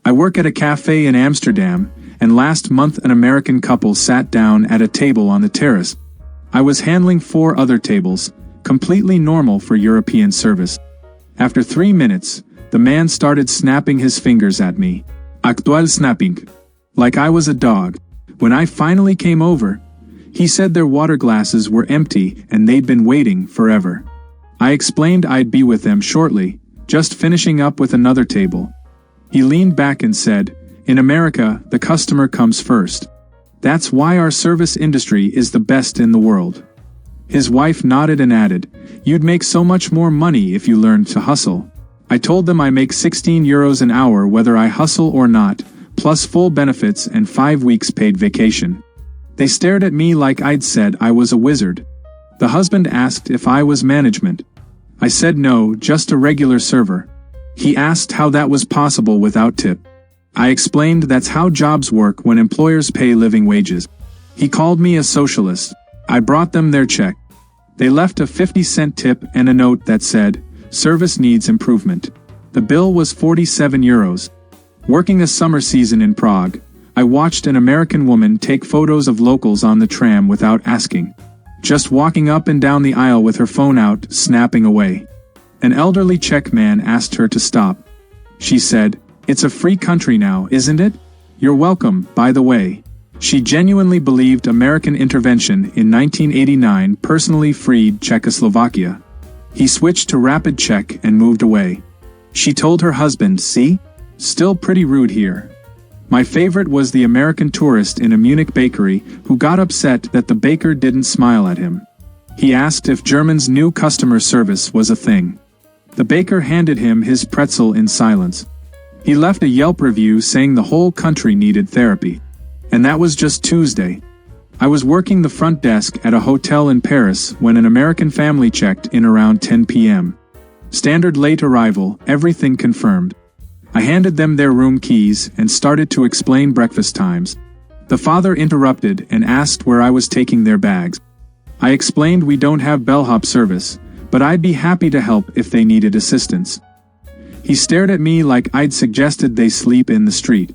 I work at a cafe in Amsterdam, and last month an American couple sat down at a table on the terrace. I was handling 4 other tables, completely normal for European service. After 3 minutes, the man started snapping his fingers at me. Actual snapping. Like I was a dog. When I finally came over, he said their water glasses were empty and they'd been waiting forever. I explained I'd be with them shortly, just finishing up with another table. He leaned back and said, "In America, the customer comes first. That's why our service industry is the best in the world." His wife nodded and added, "You'd make so much more money if you learned to hustle." I told them I make €16 an hour whether I hustle or not, plus full benefits and 5 weeks paid vacation. They stared at me like I'd said I was a wizard. The husband asked if I was management. I said no, just a regular server. He asked how that was possible without tip. I explained that's how jobs work when employers pay living wages. He called me a socialist. I brought them their check. They left a 50-cent tip and a note that said, "Service needs improvement." The bill was €47. Working a summer season in Prague, I watched an American woman take photos of locals on the tram without asking. Just walking up and down the aisle with her phone out, snapping away. An elderly Czech man asked her to stop. She said, "It's a free country now, isn't it? You're welcome, by the way." She genuinely believed American intervention in 1989 personally freed Czechoslovakia. He switched to rapid Czech and moved away. She told her husband, "See? Still pretty rude here." My favorite was the American tourist in a Munich bakery who got upset that the baker didn't smile at him. He asked if Germans knew customer service was a thing. The baker handed him his pretzel in silence. He left a Yelp review saying the whole country needed therapy. And that was just Tuesday. I was working the front desk at a hotel in Paris when an American family checked in around 10 p.m. Standard late arrival, everything confirmed. I handed them their room keys and started to explain breakfast times. The father interrupted and asked where I was taking their bags. I explained we don't have bellhop service, but I'd be happy to help if they needed assistance. He stared at me like I'd suggested they sleep in the street.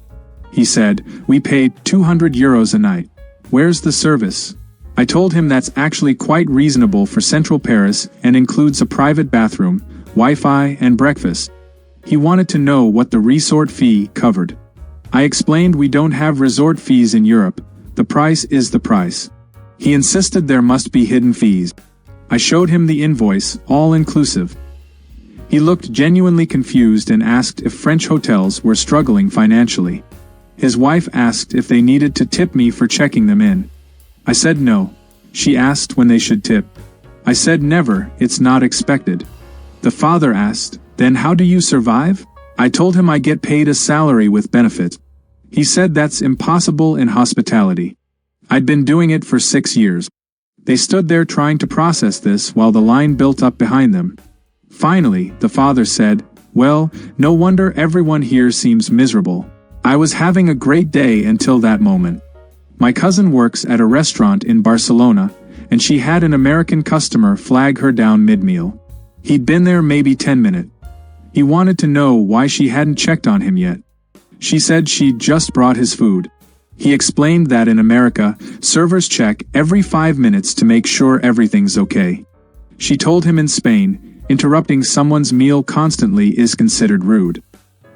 He said, "We paid €200 a night. Where's the service?" I told him that's actually quite reasonable for central Paris and includes a private bathroom, Wi-Fi, and breakfast. He wanted to know what the resort fee covered. I explained we don't have resort fees in Europe, the price is the price. He insisted there must be hidden fees. I showed him the invoice, all inclusive. He looked genuinely confused and asked if French hotels were struggling financially. His wife asked if they needed to tip me for checking them in. I said no. She asked when they should tip. I said never, it's not expected. The father asked, "Then how do you survive?" I told him I get paid a salary with benefits. He said that's impossible in hospitality. I'd been doing it for 6 years. They stood there trying to process this while the line built up behind them. Finally, the father said, "Well, no wonder everyone here seems miserable. I was having a great day until that moment." My cousin works at a restaurant in Barcelona, and she had an American customer flag her down mid-meal. He'd been there maybe 10 minutes. He wanted to know why she hadn't checked on him yet. She said she'd just brought his food. He explained that in America, servers check every 5 minutes to make sure everything's okay. She told him in Spain, interrupting someone's meal constantly is considered rude.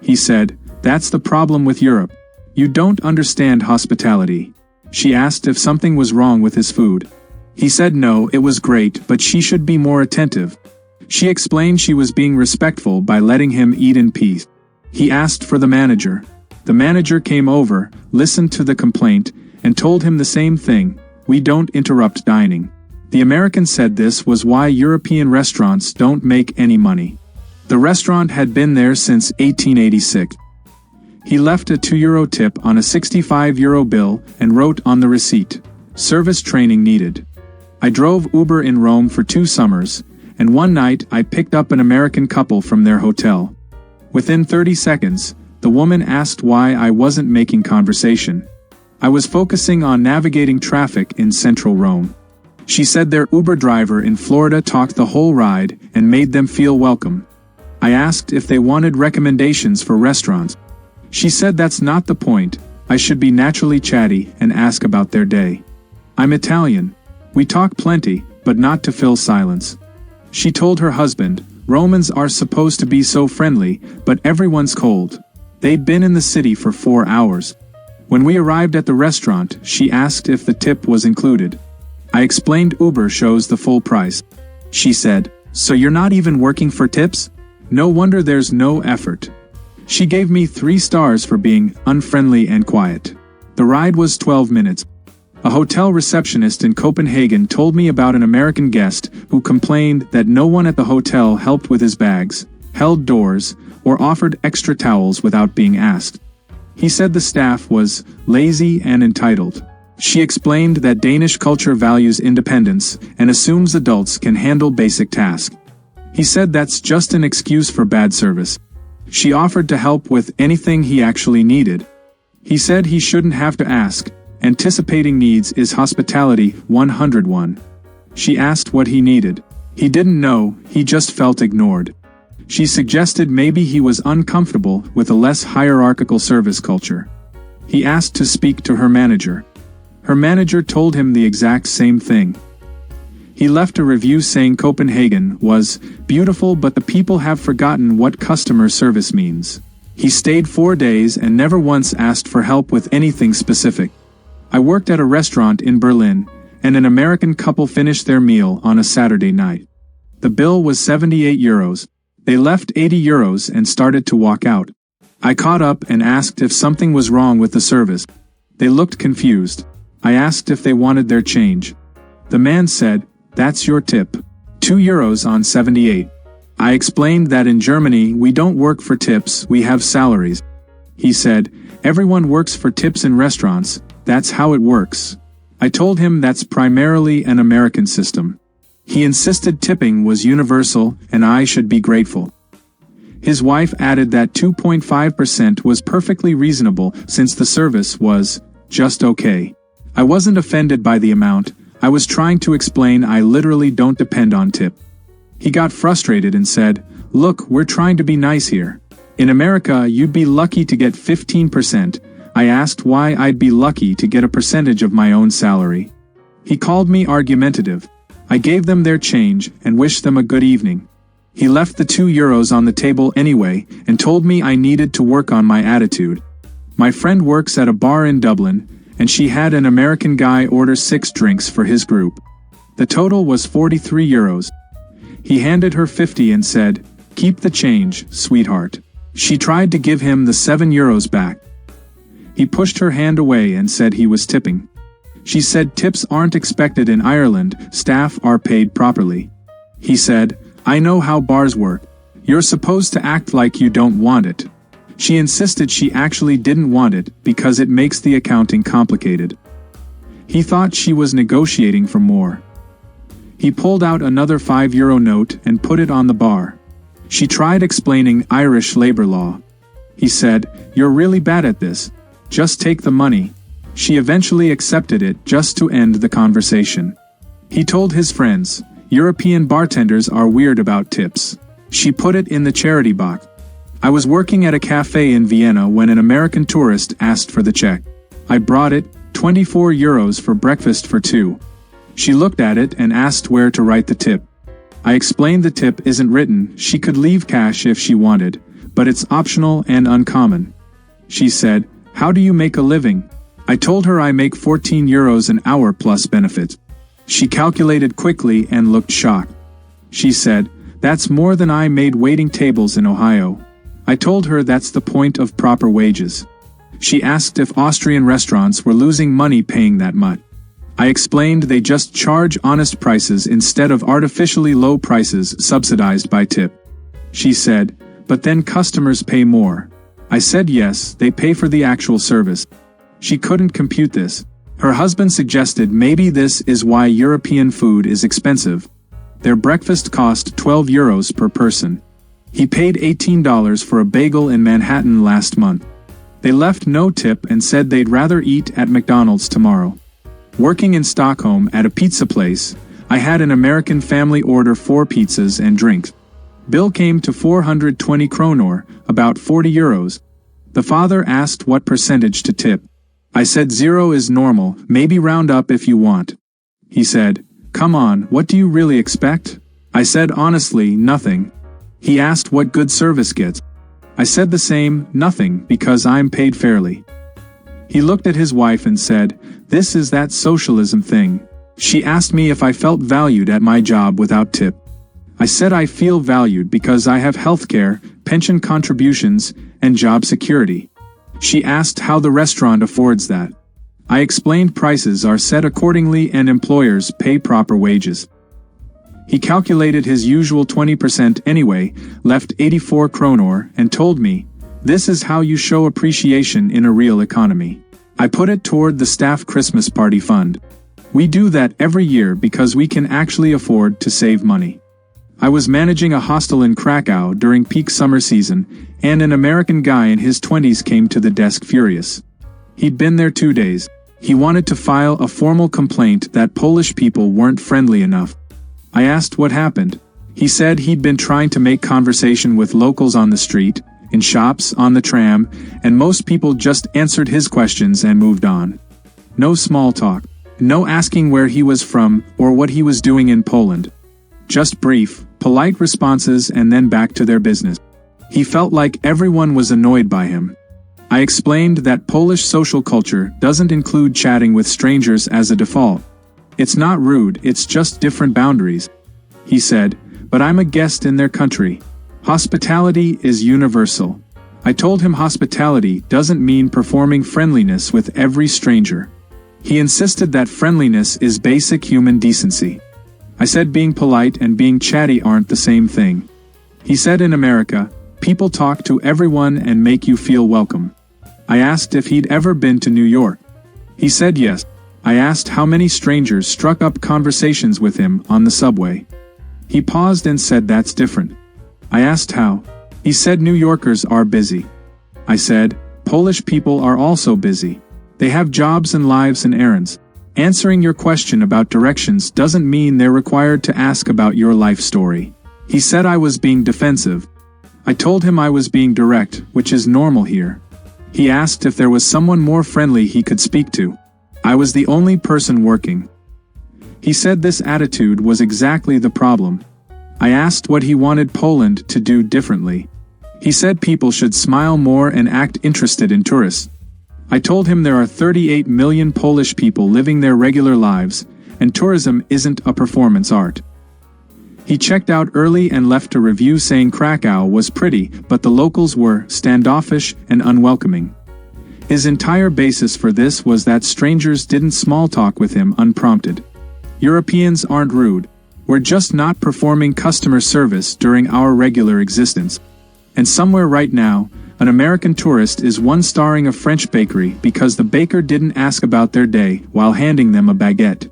He said, "That's the problem with Europe. You don't understand hospitality." She asked if something was wrong with his food. He said no, it was great, but she should be more attentive. She explained she was being respectful by letting him eat in peace. He asked for the manager. The manager came over, listened to the complaint, and told him the same thing, "We don't interrupt dining." The American said this was why European restaurants don't make any money. The restaurant had been there since 1886. He left a €2 tip on a €65 bill and wrote on the receipt, "Service training needed." I drove Uber in Rome for 2 summers, and one night I picked up an American couple from their hotel. Within 30 seconds, the woman asked why I wasn't making conversation. I was focusing on navigating traffic in central Rome. She said their Uber driver in Florida talked the whole ride and made them feel welcome. I asked if they wanted recommendations for restaurants. She said that's not the point, I should be naturally chatty and ask about their day. I'm Italian. We talk plenty, but not to fill silence. She told her husband, Romans are supposed to be so friendly, but everyone's cold. They'd been in the city for 4 hours. When we arrived at the restaurant, she asked if the tip was included. I explained Uber shows the full price. She said, so you're not even working for tips? No wonder there's no effort. She gave me 3 stars for being unfriendly and quiet. The ride was 12 minutes. A hotel receptionist in Copenhagen told me about an American guest who complained that no one at the hotel helped with his bags, held doors, or offered extra towels without being asked. He said the staff was lazy and entitled. She explained that Danish culture values independence and assumes adults can handle basic tasks. He said that's just an excuse for bad service. She offered to help with anything he actually needed. He said he shouldn't have to ask. Anticipating needs is hospitality 101. She asked what he needed. He didn't know, he just felt ignored. She suggested maybe he was uncomfortable with a less hierarchical service culture. He asked to speak to her manager. Her manager told him the exact same thing. He left a review saying Copenhagen was beautiful, but the people have forgotten what customer service means. He stayed 4 days and never once asked for help with anything specific. I worked at a restaurant in Berlin, and an American couple finished their meal on a Saturday night. The bill was 78 euros. They left 80 euros and started to walk out. I caught up and asked if something was wrong with the service. They looked confused. I asked if they wanted their change. The man said, that's your tip. 2 euros on 78. I explained that in Germany we don't work for tips, we have salaries. He said, everyone works for tips in restaurants, that's how it works. I told him that's primarily an American system. He insisted tipping was universal and I should be grateful. His wife added that 2.5% was perfectly reasonable since the service was just okay. I wasn't offended by the amount, I was trying to explain I literally don't depend on tip. He got frustrated and said, look, we're trying to be nice here. In America, you'd be lucky to get 15%. I asked why I'd be lucky to get a percentage of my own salary. He called me argumentative. I gave them their change and wished them a good evening. He left the 2 euros on the table anyway and told me I needed to work on my attitude. My friend works at a bar in Dublin, and she had an American guy order 6 drinks for his group. The total was 43 euros. He handed her 50 and said, keep the change, sweetheart. She tried to give him the 7 euros back. He pushed her hand away and said he was tipping. She said tips aren't expected in Ireland, staff are paid properly. He said, I know how bars work. You're supposed to act like you don't want it. She insisted she actually didn't want it because it makes the accounting complicated. He thought she was negotiating for more. He pulled out another 5 euro note and put it on the bar. She tried explaining Irish labor law. He said, you're really bad at this. Just take the money. She eventually accepted it just to end the conversation. He told his friends, European bartenders are weird about tips. She put it in the charity box. I was working at a cafe in Vienna when an American tourist asked for the check. I brought it, 24 euros for breakfast for 2. She looked at it and asked where to write the tip. I explained the tip isn't written, she could leave cash if she wanted, but it's optional and uncommon. She said, how do you make a living? I told her I make 14 euros an hour plus benefits. She calculated quickly and looked shocked. She said, that's more than I made waiting tables in Ohio. I told her that's the point of proper wages. She asked if Austrian restaurants were losing money paying that much. I explained they just charge honest prices instead of artificially low prices subsidized by tip. She said, but then customers pay more. I said yes, they pay for the actual service. She couldn't compute this. Her husband suggested maybe this is why European food is expensive. Their breakfast cost 12 euros per person. He paid $18 for a bagel in Manhattan last month. They left no tip and said they'd rather eat at McDonald's tomorrow. Working in Stockholm at a pizza place, I had an American family order 4 pizzas and drinks. Bill came to 420 kronor, about 40 euros. The father asked what percentage to tip. I said 0 is normal, maybe round up if you want. He said, "Come on, what do you really expect?" I said honestly, nothing. He asked what good service gets. I said the same, nothing, because I'm paid fairly. He looked at his wife and said, "This is that socialism thing." She asked me if I felt valued at my job without tip. I said I feel valued because I have healthcare, pension contributions, and job security. She asked how the restaurant affords that. I explained prices are set accordingly and employers pay proper wages. He calculated his usual 20% anyway, left 84 kronor, and told me, "This is how you show appreciation in a real economy." I put it toward the staff Christmas party fund. We do that every year because we can actually afford to save money. I was managing a hostel in Krakow during peak summer season, and an American guy in his 20s came to the desk furious. He'd been there 2 days. He wanted to file a formal complaint that Polish people weren't friendly enough. I asked what happened. He said he'd been trying to make conversation with locals on the street, in shops, on the tram, and most people just answered his questions and moved on. No small talk. No asking where he was from or what he was doing in Poland. Just brief, polite responses and then back to their business. He felt like everyone was annoyed by him. I explained that Polish social culture doesn't include chatting with strangers as a default. It's not rude, it's just different boundaries. He said, "But I'm a guest in their country. Hospitality is universal." I told him hospitality doesn't mean performing friendliness with every stranger. He insisted that friendliness is basic human decency. I said being polite and being chatty aren't the same thing. He said in America, people talk to everyone and make you feel welcome. I asked if he'd ever been to New York. He said yes. I asked how many strangers struck up conversations with him on the subway. He paused and said that's different. I asked how. He said New Yorkers are busy. I said, Polish people are also busy. They have jobs and lives and errands. Answering your question about directions doesn't mean they're required to ask about your life story. He said I was being defensive. I told him I was being direct, which is normal here. He asked if there was someone more friendly he could speak to. I was the only person working. He said this attitude was exactly the problem. I asked what he wanted Poland to do differently. He said people should smile more and act interested in tourists. I told him there are 38 million Polish people living their regular lives, and tourism isn't a performance art. He checked out early and left a review saying Krakow was pretty, but the locals were standoffish and unwelcoming. His entire basis for this was that strangers didn't small talk with him unprompted. Europeans aren't rude. We're just not performing customer service during our regular existence. And somewhere right now, an American tourist is one-starring a French bakery because the baker didn't ask about their day while handing them a baguette.